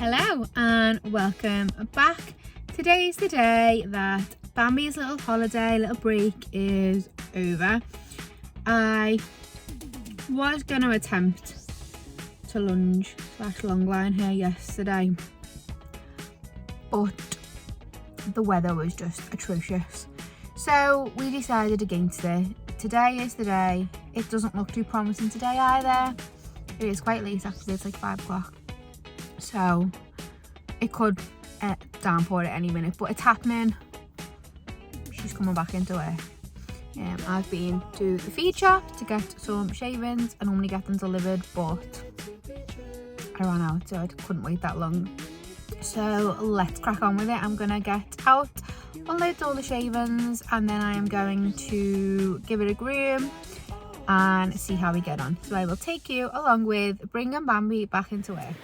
Hello and welcome back. Today is the day that Bambi's little holiday, little break is over. I was going to attempt to lunge/long line here yesterday, but the weather was just atrocious. So we decided against it. Today is the day. It doesn't look too promising today either. It is quite late actually, it's like 5 o'clock. So it could downpour at any minute, but it's happening. She's coming back into work. I've been to the feed shop to get some shavings. I normally get them delivered, but I ran out, so I couldn't wait that long. So let's crack on with it. I'm gonna get out, unload all the shavings, and then I am going to give it a groom and see how we get on. So I will take you along with bringing Bambi back into work.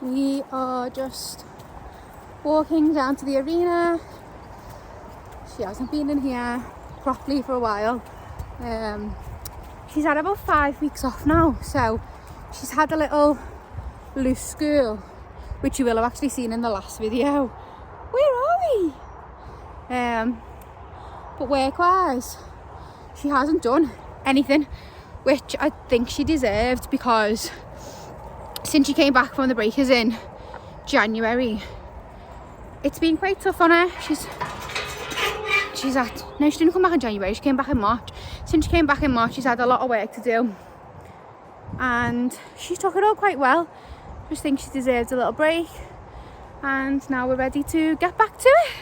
We are just walking down to the arena. She hasn't been in here properly for a while. she's had about 5 weeks off now, so she's had a little loose school, which you will have actually seen in the last video. Where are we? But work-wise, she hasn't done anything, which I think she deserved, because since she came back from the breakers in January, it's been quite tough on her. No, she didn't come back in January, she came back in March. Since she came back in March, she's had a lot of work to do, and she took it all quite well. Just think she deserves a little break, and now we're ready to get back to it.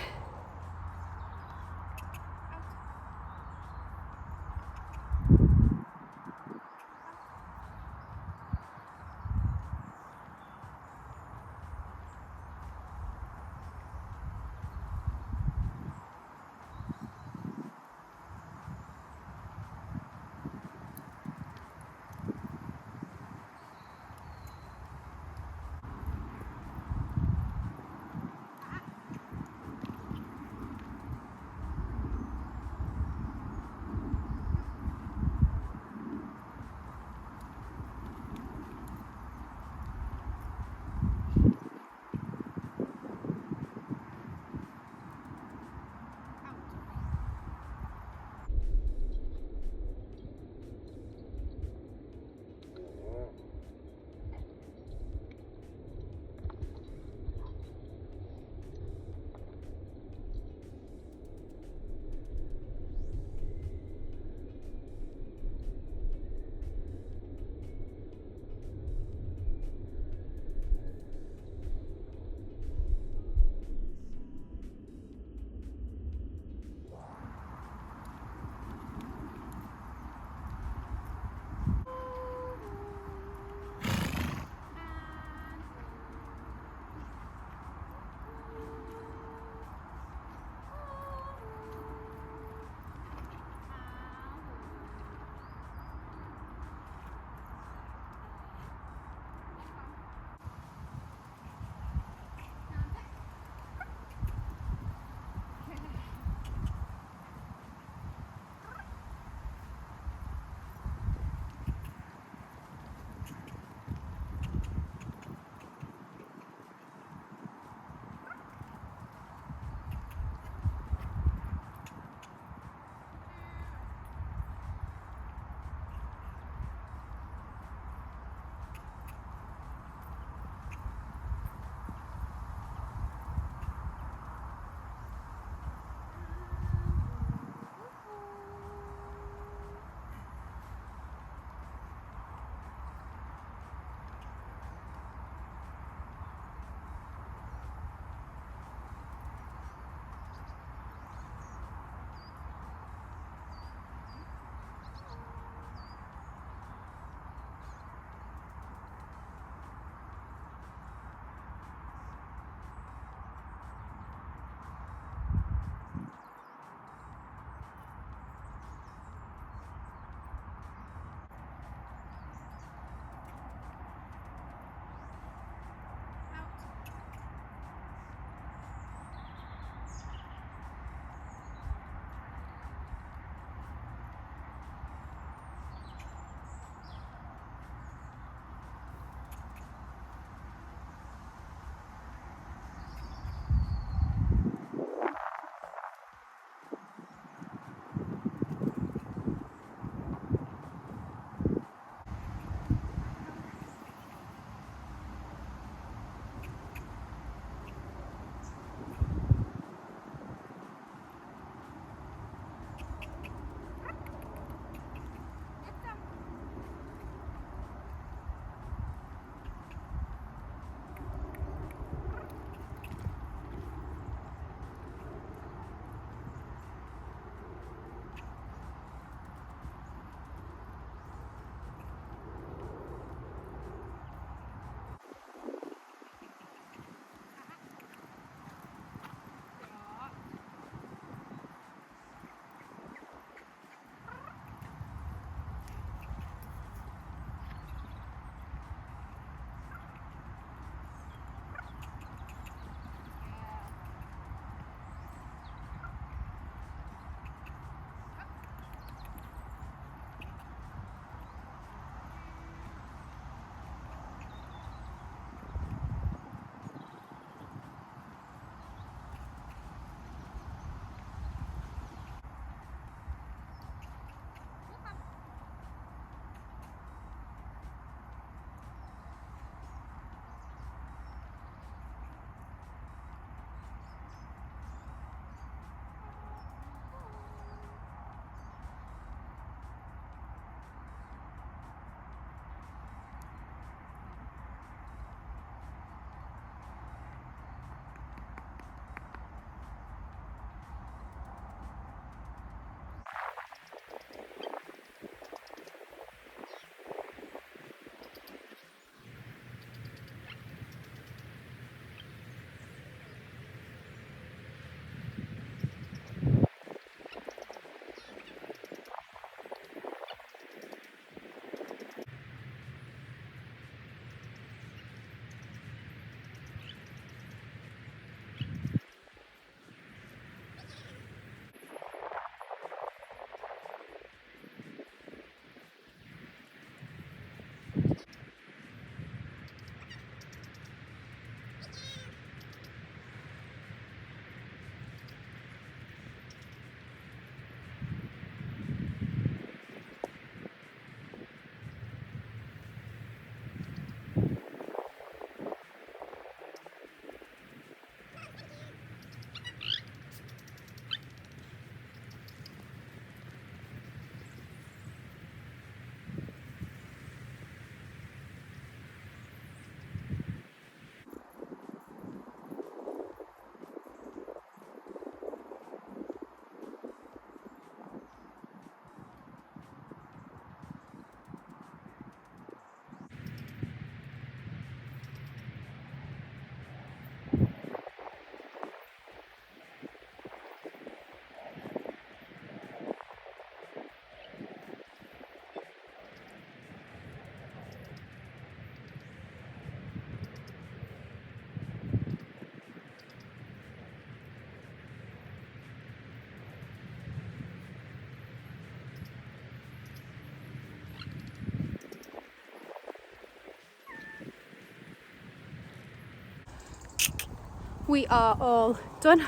we are all done.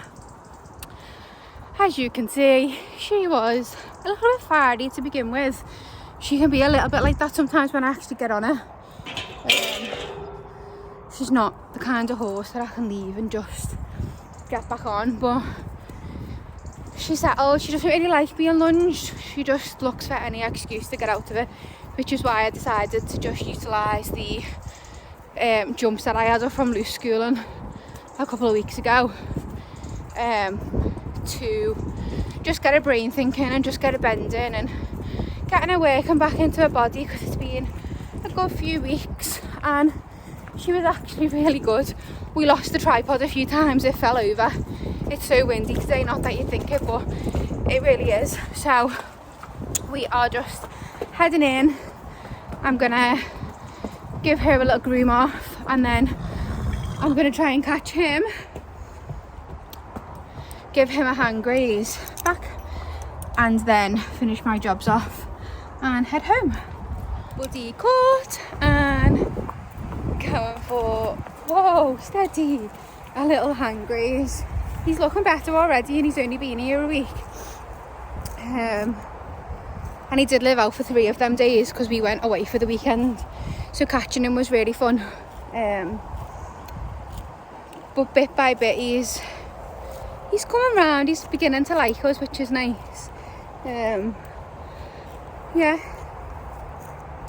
As you can see, she was a little bit fiery to begin with. She can be a little bit like that sometimes when I actually get on her. She's not the kind of horse that I can leave and just get back on, but she settled. She doesn't really like being lunged. She just looks for any excuse to get out of it, which is why I decided to just utilise the jumps that I had her from loose schooling a couple of weeks ago, to just get her brain thinking and just get her bending and getting her working back into her body, because it's been a good few weeks and she was actually really good. We lost the tripod a few times, it fell over. It's so windy today, not that you think it, but it really is. So we are just heading in. I'm gonna give her a little groom off and then I'm gonna try and catch him, give him a hand graze back, and then finish my jobs off and head home. Buddy caught and going for, whoa, steady, a little hand graze. He's looking better already and he's only been here a week. And he did live out for 3 of them days because we went away for the weekend. So catching him was really fun. But bit by bit he's coming round, he's beginning to like us, which is nice. Yeah.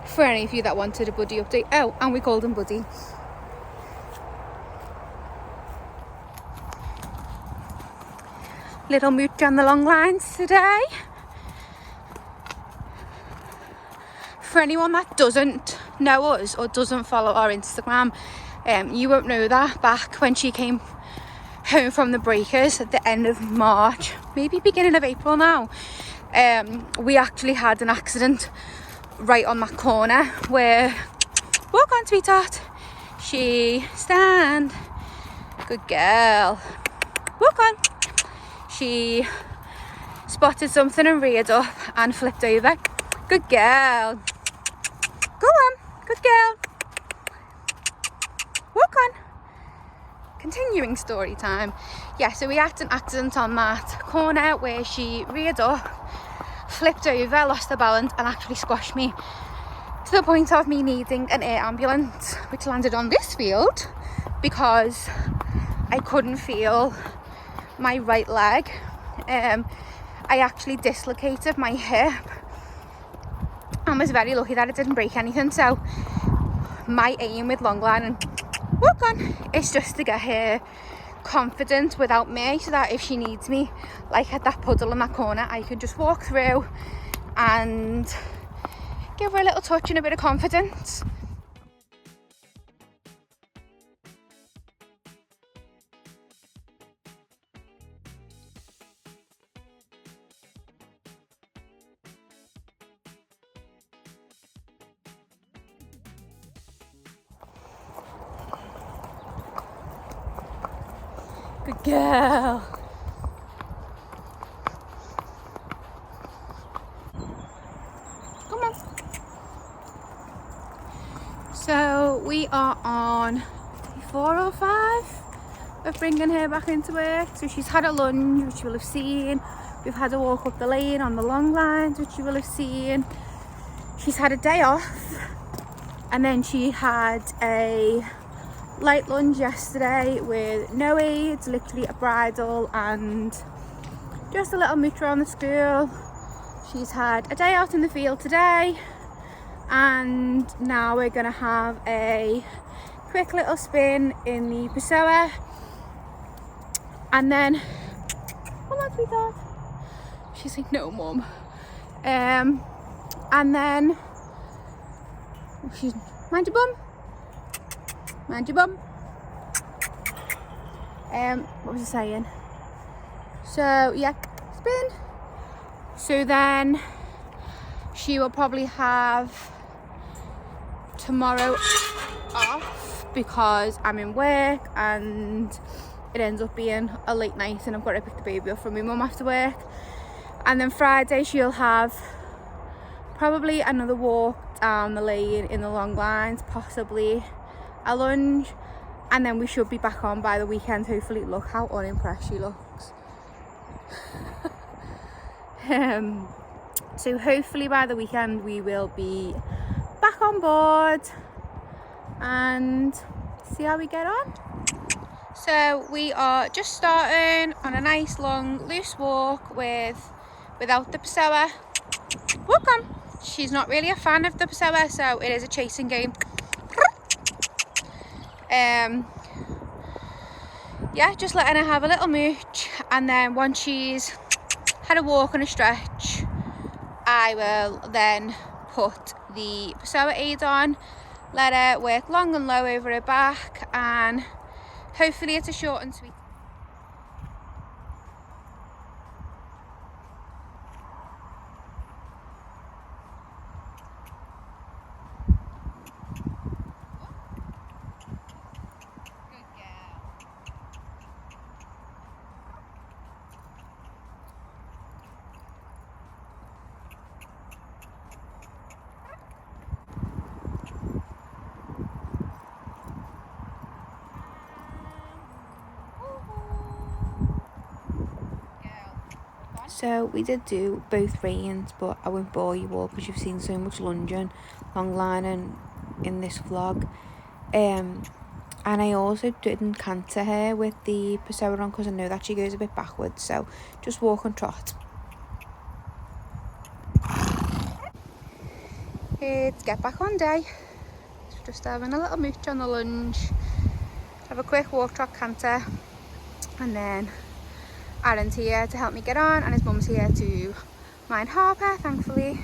For any of you that wanted a Buddy update. Oh, and we called him Buddy. Little mooch on the long lines today. For anyone that doesn't know us or doesn't follow our Instagram, you won't know that back when she came home from the breakers at the end of March, maybe beginning of April now, we actually had an accident right on that corner where, walk on sweetheart, she stand, good girl, walk on. She spotted something and reared up and flipped over. Good girl. Go on, good girl. Walk on. Continuing story time. Yeah, so we had an accident on that corner where she reared up, flipped over, lost her balance and actually squashed me to the point of me needing an air ambulance, which landed on this field because I couldn't feel my right leg. I actually dislocated my hip and was very lucky that it didn't break anything. So my aim with longline and walk on is just to get her confident without me, so that if she needs me, like at that puddle in that corner, I can just walk through and give her a little touch and a bit of confidence. Good girl. Come on. So we are on 4 or 5 of bringing her back into work. So she's had a lunge, which you will have seen. We've had a walk up the lane on the long lines, which you will have seen. She's had a day off, and then she had a light lunge yesterday with no aids, literally a bridle and just a little mooch around the school. She's had a day out in the field today, and now we're gonna have a quick little spin in the Pessoa, and then come on sweetheart, she's like no mum, and then she's mind your bum. Mind your bum. What was I saying? So yeah, spin. So then she will probably have tomorrow off because I'm in work and it ends up being a late night and I've got to pick the baby up from my mum after work. And then Friday she'll have probably another walk down the lane in the long lines, possibly a lunge, and then we should be back on by the weekend, hopefully. Look how unimpressed she looks. So hopefully by the weekend we will be back on board and see how we get on. So we are just starting on a nice long loose walk without the Pessoa. Welcome. She's not really a fan of the Pessoa, so it is a chasing game. Yeah, just letting her have a little mooch, and then once she's had a walk and a stretch, I will then put the Pessoa aid on, let her work long and low over her back, and hopefully it's a short and sweet. So we did do both reins, but I won't bore you all because you've seen so much lunging, long lining in this vlog. And I also didn't canter her with the Pessoa on because I know that she goes a bit backwards, so just walk and trot. It's get back on day. So just having a little mooch on the lunge, have a quick walk, trot, canter, and then Aaron's here to help me get on, and his mum's here to mind Harper, thankfully.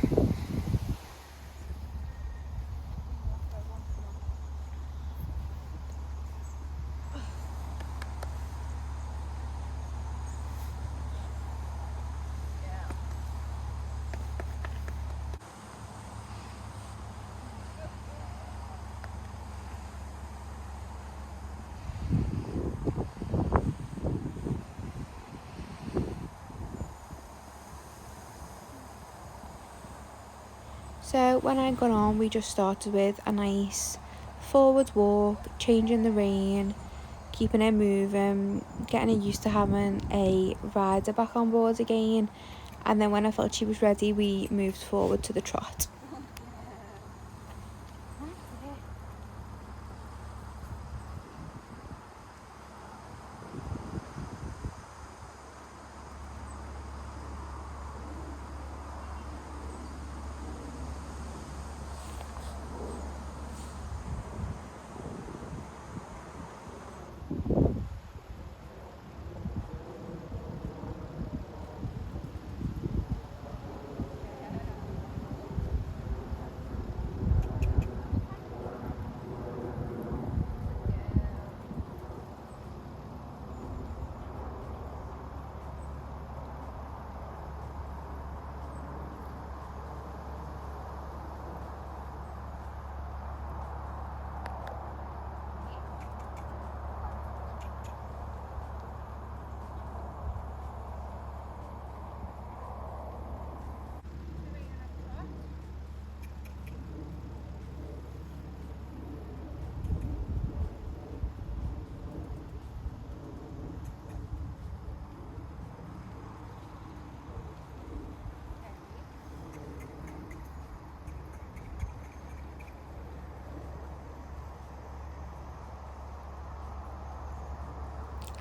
So when I got on, we just started with a nice forward walk, changing the rein, keeping her moving, getting her used to having a rider back on board again, and then when I felt she was ready, we moved forward to the trot.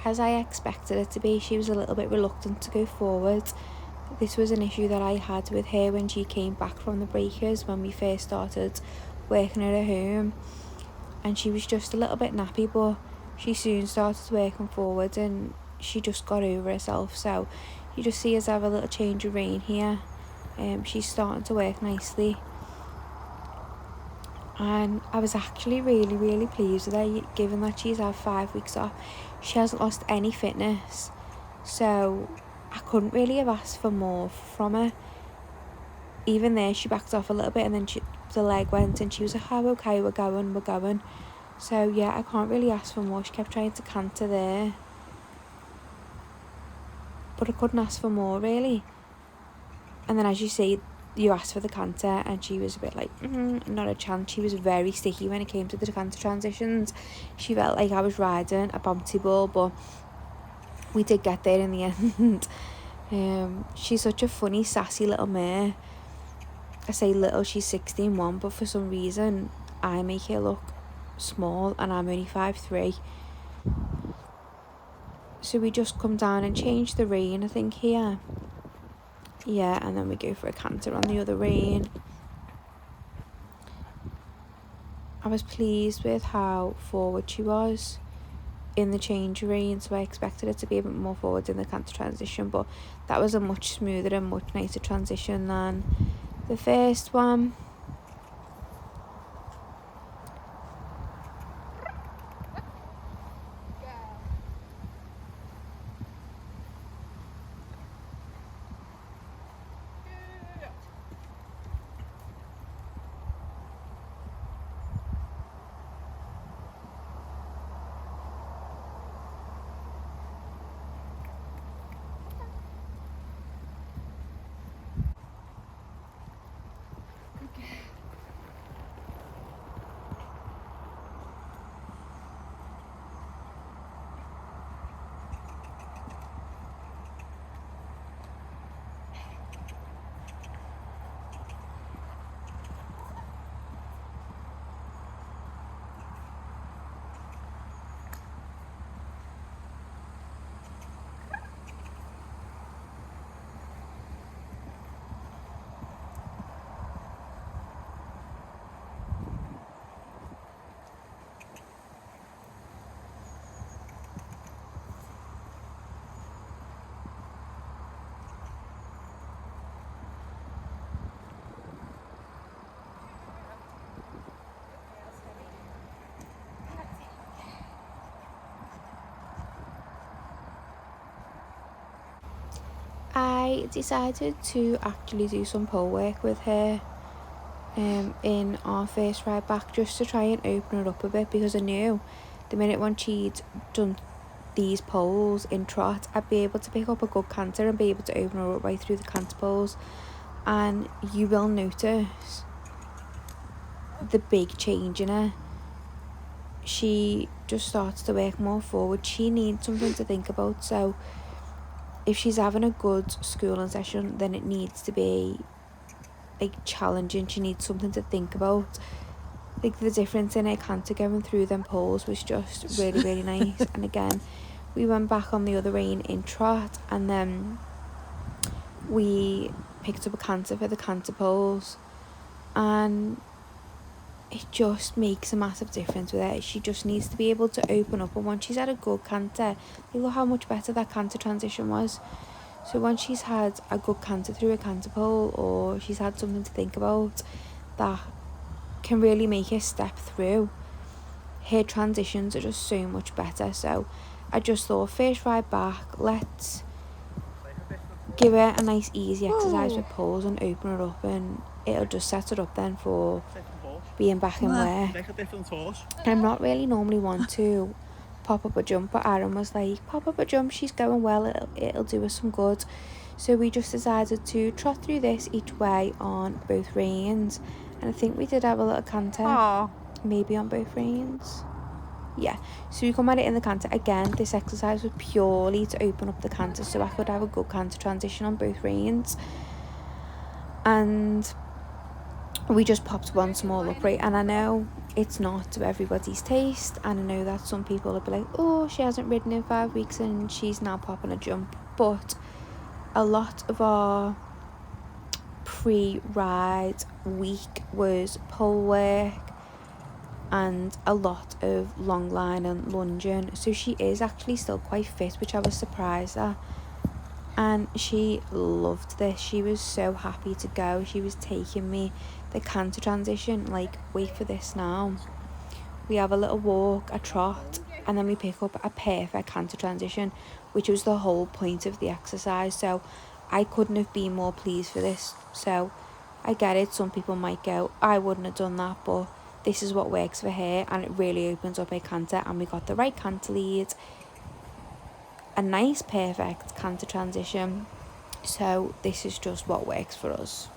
As I expected it to be, she was a little bit reluctant to go forward. This was an issue that I had with her when she came back from the breakers when we first started working at her home, and she was just a little bit nappy, but she soon started working forward and she just got over herself. So you just see us have a little change of rein here. She's starting to work nicely, and I was actually really pleased with her, given that she's had 5 weeks off. She hasn't lost any fitness, so I couldn't really have asked for more from her. Even there, she backed off a little bit, and then the leg went and she was like, oh, okay, we're going. So yeah, I can't really ask for more. She kept trying to canter there, but I couldn't ask for more really. And then as you see, you asked for the canter, and she was a bit like, not a chance. She was very sticky when it came to the canter transitions. She felt like I was riding a bouncy ball, but we did get there in the end. She's such a funny, sassy little mare. I say little, she's 16'1", but for some reason I make her look small, and I'm only 5'3". So we just come down and change the rein, I think, here. Yeah, and then we go for a canter on the other rein. I was pleased with how forward she was in the change rein, so I expected it to be a bit more forward in the canter transition, but that was a much smoother and much nicer transition than the first one. I decided to actually do some pole work with her in our first ride back, just to try and open her up a bit, because I knew the minute when she'd done these poles in trot, I'd be able to pick up a good canter and be able to open her up right through the canter poles. And you will notice the big change in her. She just starts to work more forward. She needs something to think about, so if she's having a good schooling session, then it needs to be like challenging. She needs something to think about. Like, the difference in her canter going through them poles was just really, really nice. And again, we went back on the other rein in trot, and then we picked up a canter for the canter poles, and it just makes a massive difference with her. She just needs to be able to open up, and once she's had a good canter, look how much better that canter transition was. So once she's had a good canter through a canter pole, or she's had something to think about, that can really make her step through, her transitions are just so much better. So I just thought, first ride back, let's give her a nice easy exercise with poles and open her up, and it'll just set her up then for being back in work. And I'm not really normally one to pop up a jump, but Aaron was like, pop up a jump, she's going well, it'll do us some good. So we just decided to trot through this each way on both reins, and I think we did have a little canter, maybe on both reins. Yeah, so we come at it in the canter. Again, this exercise was purely to open up the canter so I could have a good canter transition on both reins. And we just popped one small upright, and I know it's not to everybody's taste, and I know that some people will be like, oh, she hasn't ridden in 5 weeks and she's now popping a jump. But a lot of our pre-ride week was pole work and a lot of long line and lunging, so she is actually still quite fit, which I was surprised at. And she loved this. She was so happy to go. She was taking me the canter transition, like, wait for this now. We have a little walk, a trot, and then we pick up a perfect canter transition, which was the whole point of the exercise. So I couldn't have been more pleased for this. So I get it, some people might go, I wouldn't have done that, but this is what works for her, and it really opens up her canter. And we got the right canter lead, a nice perfect canter transition, so this is just what works for us.